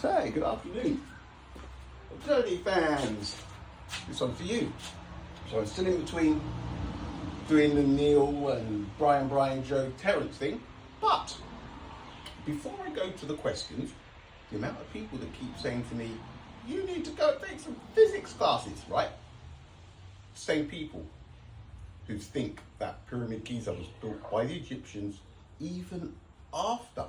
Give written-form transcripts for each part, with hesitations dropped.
Say, good afternoon. Dirty fans. This one's for you. So I'm still in between doing the Neil and Brian, Joe, Terence thing. But before I go to the questions, the amount of people that keep saying to me, you need to go take some physics classes, right? Same people who think that Pyramid Giza was built by the Egyptians even after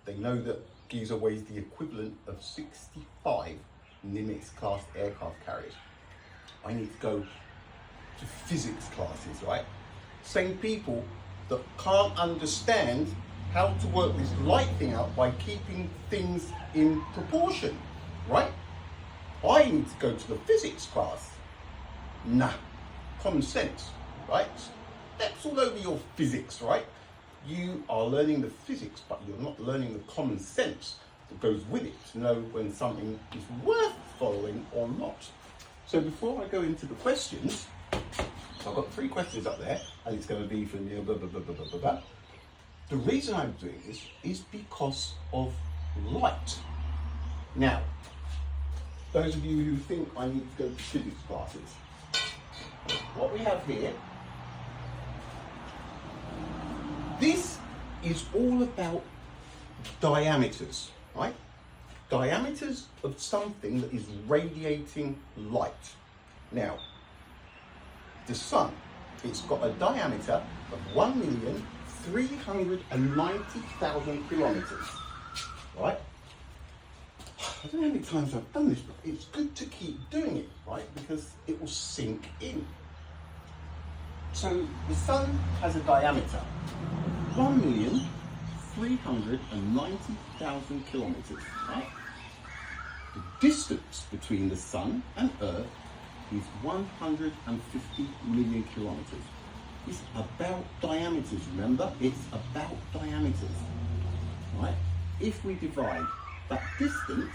they know that Giza weighs the equivalent of 65 Nimitz class aircraft carriers. I need to go to physics classes, right? Same people that can't understand how to work this light thing out by keeping things in proportion, right? I need to go to the physics class. Nah, common sense, right? Steps all over your physics, right? You are learning the physics, but you're not learning the common sense that goes with it to know when something is worth following or not. So before I go into the questions, so I've got 3 questions up there, and it's going to be for Neil, blah, blah, blah, blah, blah, blah, blah. The reason I'm doing this is because of light. Now, those of you who think I need to go to physics classes, what we have here, this is all about diameters, right? Diameters of something that is radiating light. Now, the sun, it's got a diameter of 1,390,000 kilometers, right? I don't know how many times I've done this, but it's good to keep doing it, right? Because it will sink in. So the sun has a diameter, 1,390,000 kilometers, right? The distance between the sun and Earth is 150 million kilometers. It's about diameters, remember? It's about diameters, right? If we divide that distance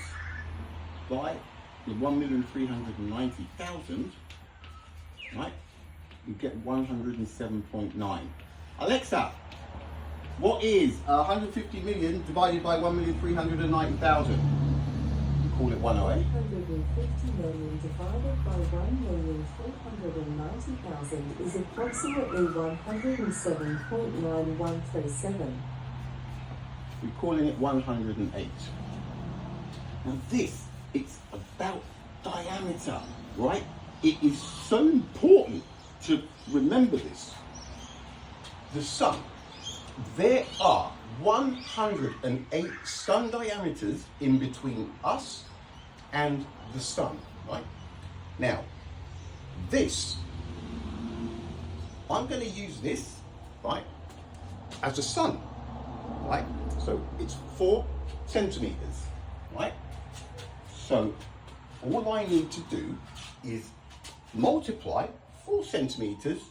by the 1,390,000, right, you get 107.9. Alexa, what is 150 million divided by 1,390,000? Call it 108. 150 million divided by 1,490,000 is approximately 107.9137. We're calling it 108. Now this, it's about diameter, right? It is so important to remember this. The sun, there are 108 sun diameters in between us and the sun, right? Now, this, I'm going to use this, right, as a sun, right? So it's 4 centimeters, right? So all I need to do is multiply 4 centimeters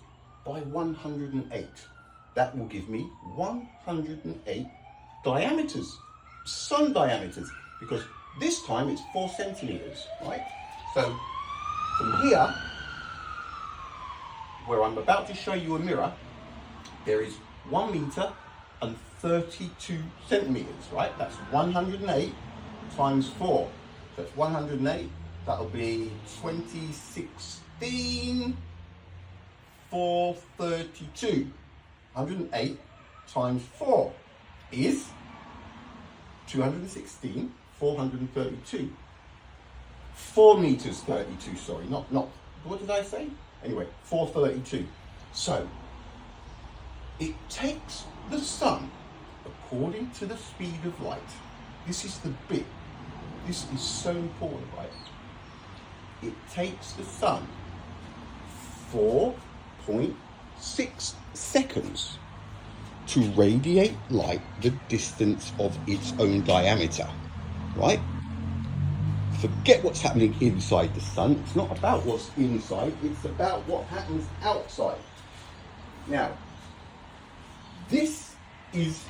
by 108. That will give me 108 diameters, sun diameters, because this time it's 4 centimeters, right? So from here, where I'm about to show you a mirror, there is 1 meter and 32 centimeters, right? That's 108 times 4. So it's 108, that'll be 2016, 432. 108 times 4 is 216, 432. 4 meters 32, sorry, not, what did I say? Anyway, 432. So, it takes the sun, according to the speed of light. This is the bit. This is so important, right? It takes the sun 4.6 seconds to radiate light the distance of its own diameter, right? Forget what's happening inside the sun. It's not about what's inside, it's about what happens outside. Now, this is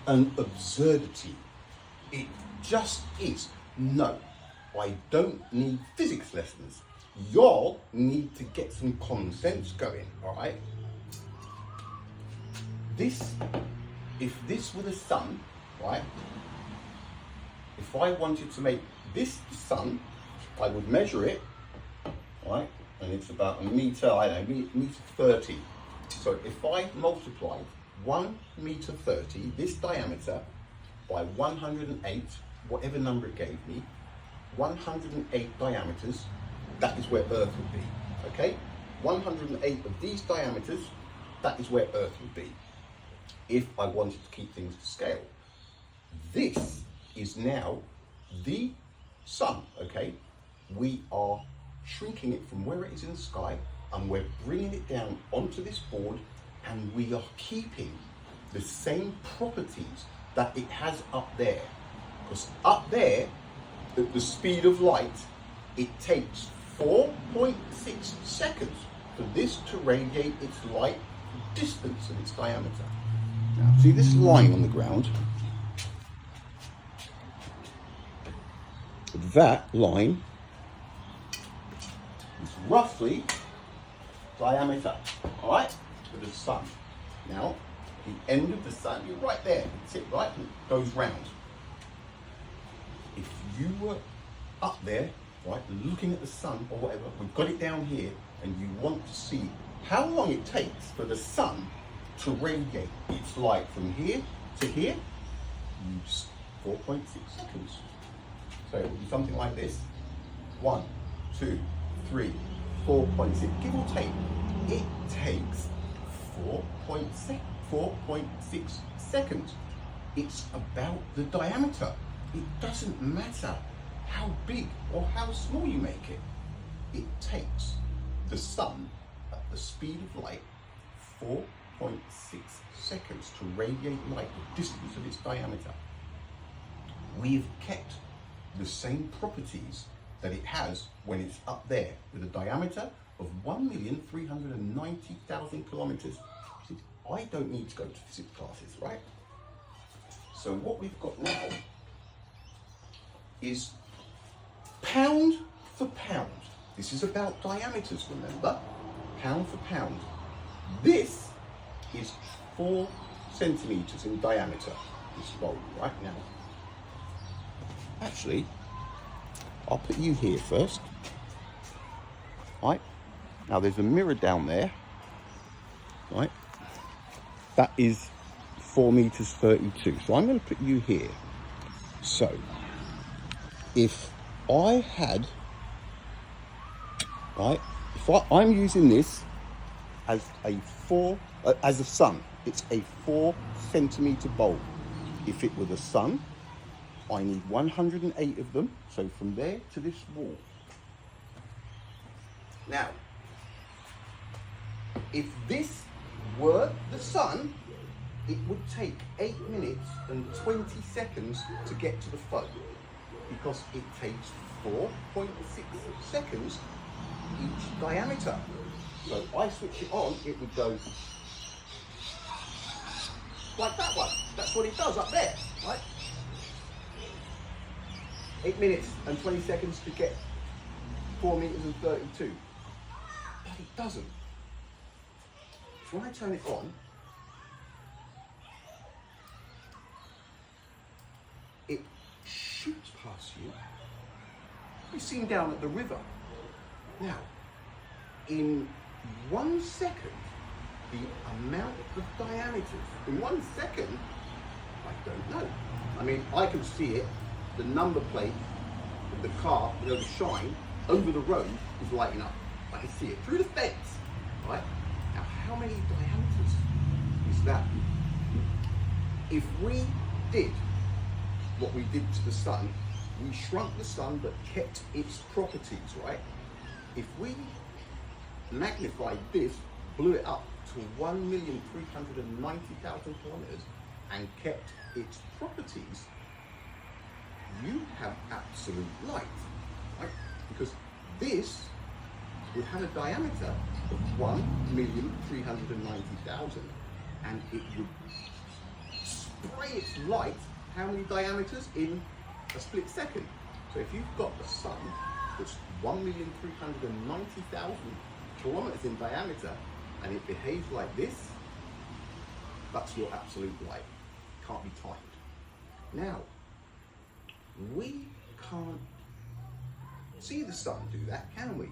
an absurdity. It just is. No, I don't need physics lessons. Y'all need to get some common sense going, all right? This, if this were the sun, right? If if I wanted to make this the sun, I would measure it, right? And it's about a meter, I don't know, meter 30. So if I multiplied 1 meter 30, this diameter, by 108, whatever number it gave me, 108 diameters, that is where Earth would be, okay? 108 of these diameters, that is where Earth would be, if I wanted to keep things to scale. This is now the sun, okay? We are shrinking it from where it is in the sky, and we're bringing it down onto this board, and we are keeping the same properties that it has up there. Because up there, at the speed of light, it takes 4.6 seconds for this to radiate its light the distance of its diameter. Now, see this line on the ground? That line is roughly diameter, all right, for the sun. Now, the end of the sun, you're right there, it's it, right, and it goes round. If you were up there, right, looking at the sun or whatever, we've got it down here, and you want to see how long it takes for the sun to radiate its light from here to here, use 4.6 seconds. So it will be something like this. 1, 2, 3, 4.6, give or take. It takes 4.6 seconds. It's about the diameter. It doesn't matter how big or how small you make it. It takes the sun at the speed of light 4.6 seconds to radiate light the distance of its diameter. We've kept the same properties that it has when it's up there with a diameter of 1,390,000 kilometers. I don't need to go to physics classes, right? So what we've got now is pound for pound. This is about diameters, remember? Pound for pound. This is 4 centimeters in diameter, this bulb right now. Actually, I'll put you here first. Right, now there's a mirror down there, right? That is 4 meters 32. So I'm going to put you here. So if I had, right, I'm using this as a sun. It's a 4 centimeter bulb. If it were the sun, I need 108 of them. So from there to this wall. Now, if this were the sun, it would take 8 minutes and 20 seconds to get to the phone, because it takes 4.6 seconds each diameter. So if I switch it on, it would go like that one. That's what it does up there, right? 8 minutes and 20 seconds to get 4 meters and 32. But it doesn't. So when I turn it on, it shoots past you. We've seen down at the river. Now, in 1 second, the amount of diameters, in 1 second, I don't know. I mean, I can see it, the number plate of the car, the shine, over the road is lighting up. I can see it through the fence, right? Now, how many diameters is that? If we did what we did to the sun, we shrunk the sun but kept its properties, right? If we magnified this, blew it up to 1,390,000 kilometers and kept its properties, you have absolute light, right? Because this would have a diameter of 1,390,000, and it would spray its light, how many diameters, in a split second. So if you've got the sun that's 1,390,000 kilometers in diameter and it behaves like this, that's your absolute light. Can't be timed. Now, we can't see the sun do that, can we?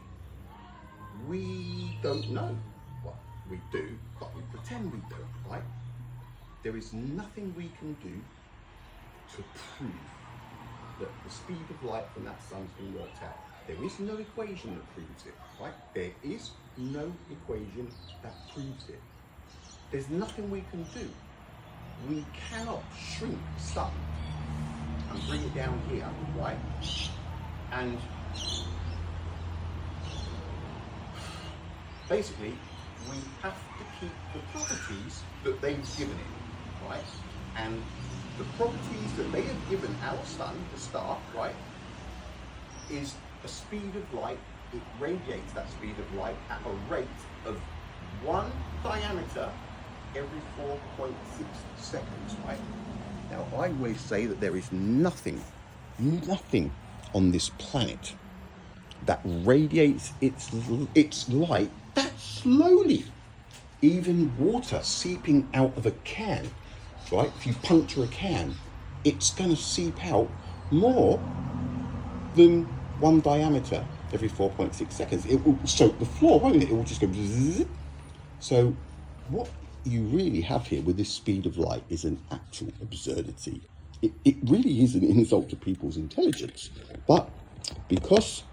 We don't know. Well, we do, but we pretend we don't, right? There is nothing we can do to prove that the speed of light from that sun's been worked out. There is no equation that proves it, right? There is no equation that proves it. There's nothing we can do. We cannot shrink the sun and bring it down here, right? And basically, we have to keep the properties that they've given it, right? And the properties that they have given our sun, the star, right, is a speed of light. It radiates that speed of light at a rate of 1 diameter every 4.6 seconds, right? Now, I always say that there is nothing on this planet that radiates its light that slowly. Even water seeping out of a can, right? If you puncture a can, it's going to seep out more than 1 diameter every 4.6 seconds. It will soak the floor, won't it? It will just go zzz. So what you really have here with this speed of light is an actual absurdity. It really is an insult to people's intelligence. But because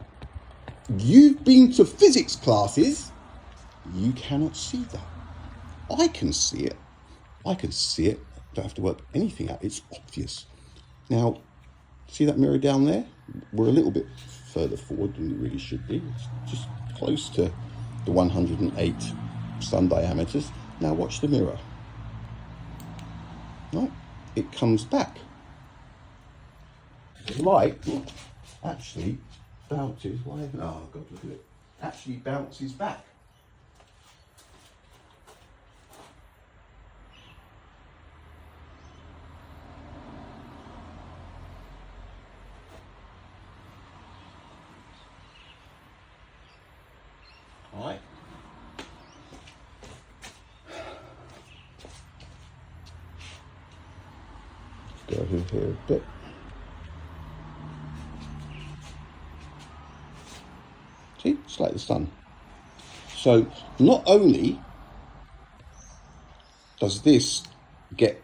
you've been to physics classes, you cannot see that. I can see it. I can see it. Don't have to work anything out. It's obvious. Now, see that mirror down there? We're a little bit further forward than we really should be. It's just close to the 108 sun diameters. Now watch the mirror. Right? It comes back. The light actually bounces. Why? Oh, God, look at it. Actually bounces back. All right. Let's go over here a bit. See, it's like the sun. So not only does this get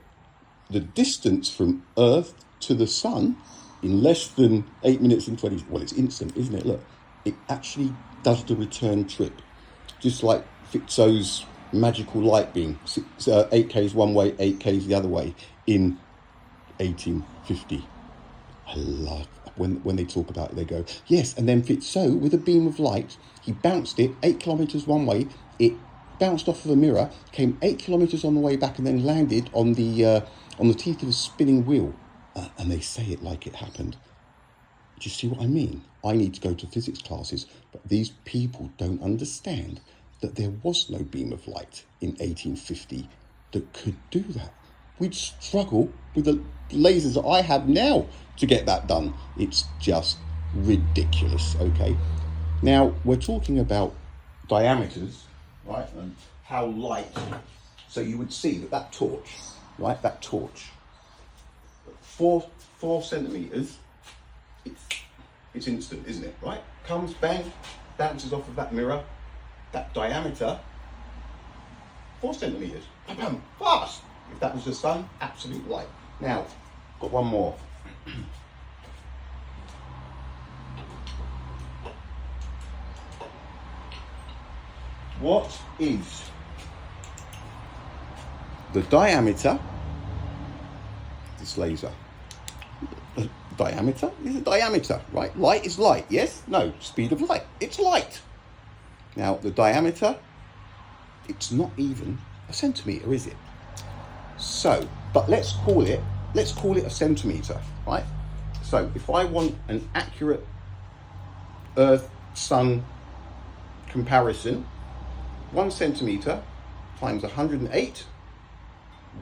the distance from Earth to the sun in less than 8 minutes and 20, well, it's instant, isn't it? Look, it actually does the return trip. Just like Fitzo's magical light beam, 8Ks one way, 8Ks the other way in 1850. I love when they talk about it, they go, yes, and then Fitzo, with a beam of light, he bounced it 8 kilometres one way, it bounced off of a mirror, came 8 kilometres on the way back and then landed on the teeth of a spinning wheel. And they say it like it happened. Do you see what I mean? I need to go to physics classes, but these people don't understand that there was no beam of light in 1850 that could do that. We'd struggle with the lasers that I have now to get that done. It's just ridiculous, okay? Now, we're talking about diameters, right, and how light, so you would see that torch, right, that torch, 4 centimetres, it's instant, isn't it, right? Comes, bang, bounces off of that mirror, that diameter, 4 centimetres, bam, bam, fast. If that was the sun, absolute light. Now, got one more. What is the diameter of this laser? Diameter is a diameter, right? Light is light, yes? No, speed of light, it's light. Now, the diameter, it's not even a centimetre, is it? So, but let's call it a centimetre, right? So, if I want an accurate Earth-Sun comparison, 1 centimetre times 108,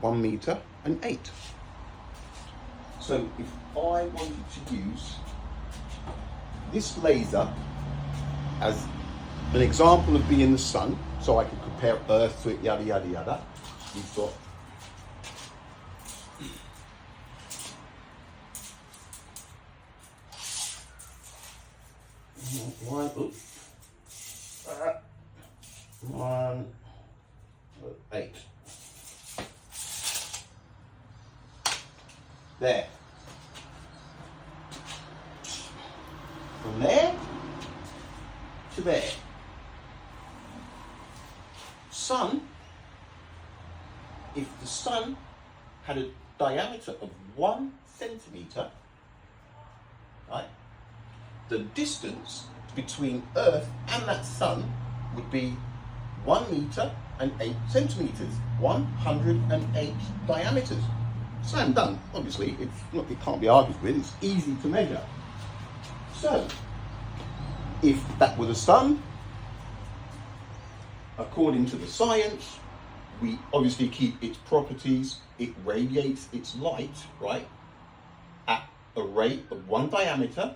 1 metre and 8. So if I wanted to use this laser as an example of being the sun, so I could compare Earth to it, yada, yada, yada, we've got 1, 8. There. From there to there. Sun, if the sun had a diameter of 1 centimetre, right, the distance between Earth and that sun would be 1 metre and 8 centimetres, 108 diameters. Slam dunk, obviously, it can't be argued with, it's easy to measure. So, if that were the sun, according to the science, we obviously keep its properties, it radiates its light, right, at a rate of 1 diameter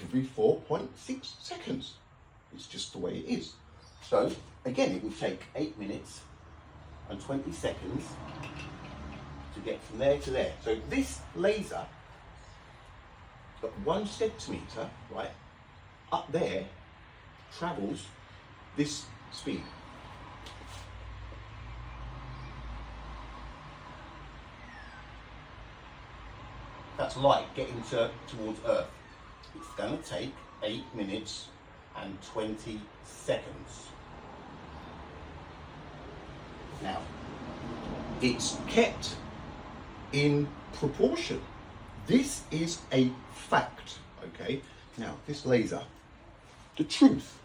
every 4.6 seconds. It's just the way it is. So, again, it would take 8 minutes and 20 seconds to get from there to there. So this laser, at 1 centimetre, right, up there, travels this speed. That's light getting towards Earth. It's going to take 8 minutes and 20 seconds. Now, it's kept in proportion. This is a fact, okay? Now, this laser, the truth,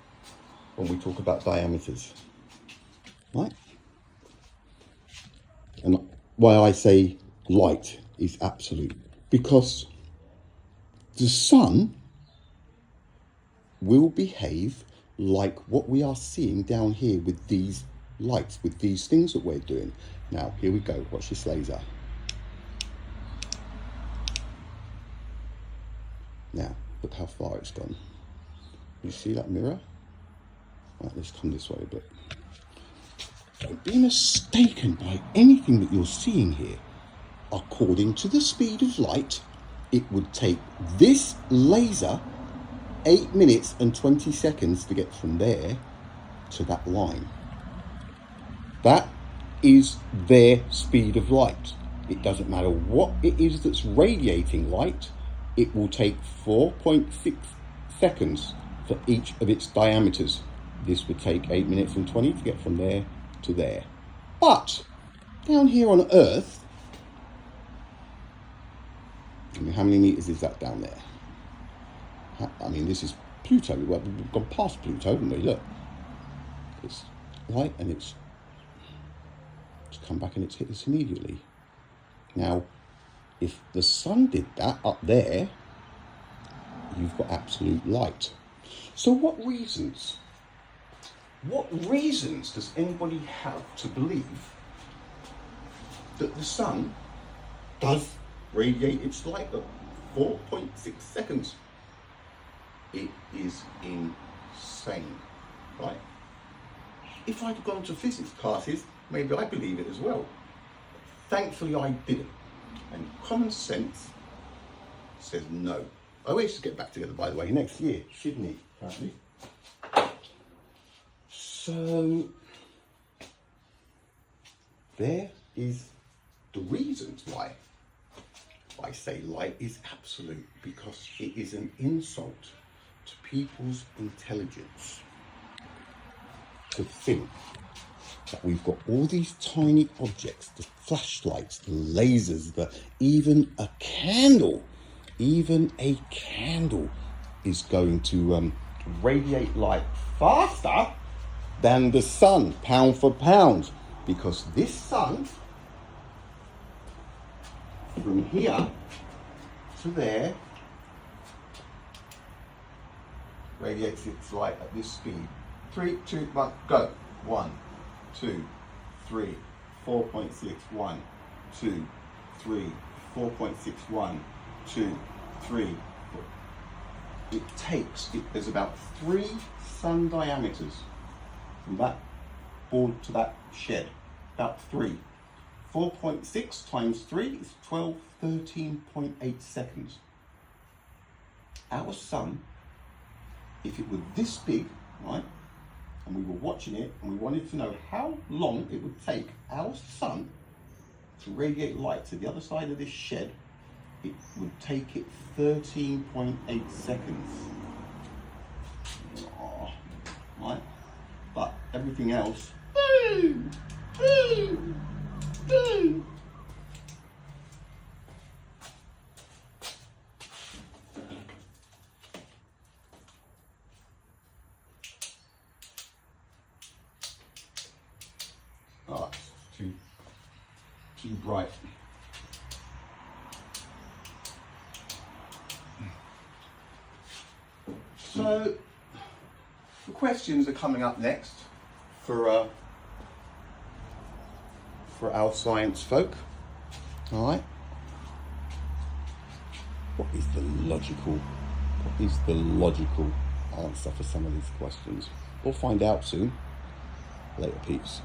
when we talk about diameters, right? And why I say light is absolute, because the sun will behave like what we are seeing down here with these lights, with these things that we're doing. Now, here we go, watch this laser. Now, look how far it's gone. You see that mirror? Right, let's come this way a bit. Don't be mistaken by anything that you're seeing here. According to the speed of light, it would take this laser 8 minutes and 20 seconds to get from there to that line. That is their speed of light. It doesn't matter what it is that's radiating light, it will take 4.6 seconds for each of its diameters. This would take 8 minutes and 20 to get from there to there. But down here on Earth, I mean, how many meters is that down there? I mean, this is Pluto. We've gone past Pluto, haven't we? Look, it's light and it's come back and it's hit us immediately. Now, if the sun did that up there, you've got absolute light. So what reasons does anybody have to believe that the sun does radiate its light at 4.6 seconds? It is insane, right? If I'd gone to physics classes, maybe I'd believe it as well. Thankfully, I didn't. And common sense says no. Oh, we should get back together, by the way, next year, Sydney, apparently. So, there is the reasons why I say light is absolute, because it is an insult to people's intelligence to think that we've got all these tiny objects, the flashlights, the lasers, even a candle is going to radiate light faster than the sun, pound for pound, because this sun, from here to there, radiates its light at this speed. 3, 2, 1, go. 1, 2, 3, 4.6, 1, 2, 3, 4.6, 1, 2, 3, 4. There's about 3 sun diameters from that board to that shed. About 3. 4.6 times 3 is 12, 13.8 seconds. Our sun if it were this big, right, and we were watching it and we wanted to know how long it would take our sun to radiate light to the other side of this shed, it would take it 13.8 seconds. Oh, right? But everything else, boom, boom, boom. Oh, it's too bright. So, the questions are coming up next for our science folk. All right. What is the logical answer for some of these questions? We'll find out soon. Later, peeps.